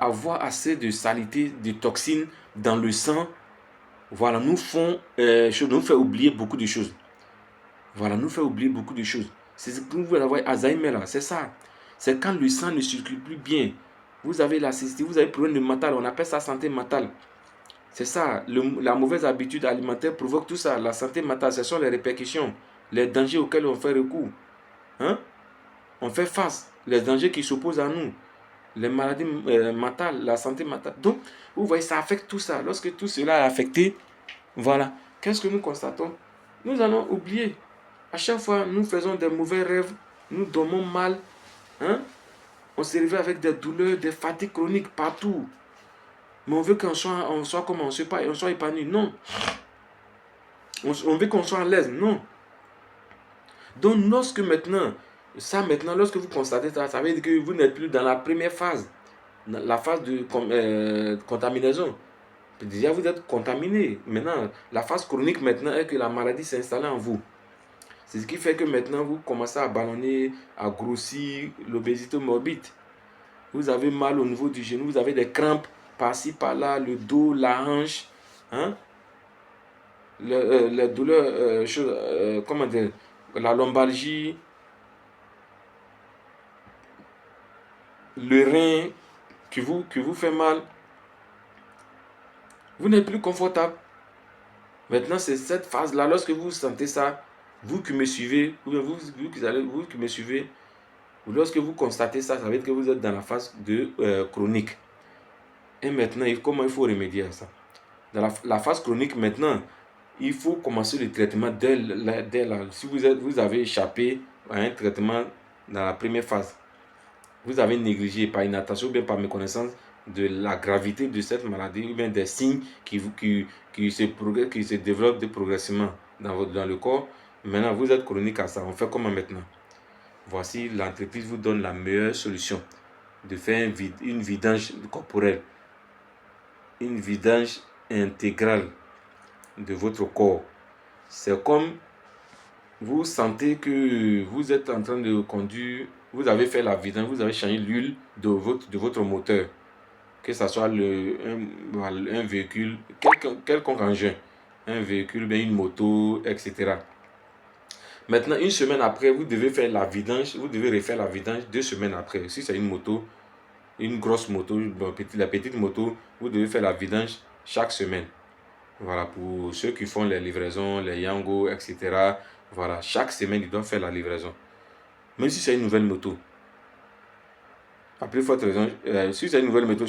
avoir assez de saleté, de toxines dans le sang, voilà, nous fait oublier beaucoup de choses. Voilà, nous fait oublier beaucoup de choses. C'est ce que vous voyez Alzheimer là, c'est ça. C'est quand le sang ne circule plus bien. Vous avez la cécité, vous avez problème de mental, on appelle ça santé mentale. C'est ça, la mauvaise habitude alimentaire provoque tout ça. La santé mentale, ce sont les répercussions, les dangers auxquels on fait recours. Hein? On fait face, les dangers qui s'opposent à nous, les maladies mentales, la santé mentale. Donc, vous voyez, ça affecte tout ça. Lorsque tout cela est affecté, voilà, qu'est-ce que nous constatons? Nous allons oublier. À chaque fois, nous faisons des mauvais rêves, nous dormons mal. Hein? On se réveille avec des douleurs, des fatigues chroniques partout. Mais on veut qu'on soit comme on soit épanoui. Non. On veut qu'on soit à l'aise. Non. Donc, lorsque lorsque vous constatez ça, ça veut dire que vous n'êtes plus dans la première phase, la phase de contamination. Déjà, vous êtes contaminé. Maintenant, la phase chronique maintenant est que la maladie s'est installée en vous. C'est ce qui fait que maintenant, vous commencez à ballonner, à grossir, l'obésité morbide. Vous avez mal au niveau du genou, vous avez des crampes par-ci, par-là, le dos, la hanche. Hein? Les douleurs, comment dire, la lombalgie, le rein qui vous fait mal. Vous n'êtes plus confortable. Maintenant, c'est cette phase-là, lorsque vous sentez ça, vous qui me suivez, ou vous qui me suivez, ou lorsque vous constatez ça, ça veut dire que vous êtes dans la phase de chronique. Et maintenant, comment il faut remédier à ça? Dans la phase chronique, maintenant, il faut commencer le traitement dès là. Si vous avez échappé à un traitement dans la première phase, vous avez négligé par inattention ou bien par méconnaissance de la gravité de cette maladie ou bien des signes qui se développent progressivement dans le corps. Maintenant, vous êtes chronique à ça. On fait comment maintenant? Voici, l'entreprise vous donne la meilleure solution de faire une vidange corporelle, une vidange intégrale de votre corps. C'est comme vous sentez que vous êtes en train de conduire, vous avez fait la vidange, vous avez changé l'huile de votre moteur, que ce soit un véhicule, quelconque engin, un véhicule, bien une moto, etc. Maintenant, une semaine après, vous devez faire la vidange, vous devez refaire la vidange 2 semaines après. Si c'est une moto, une grosse moto, la petite moto, vous devez faire la vidange chaque semaine. Voilà, pour ceux qui font les livraisons, les Yango, etc. Voilà, chaque semaine, ils doivent faire la livraison. Même si c'est une nouvelle moto. À plus forte raison, si c'est une nouvelle moto,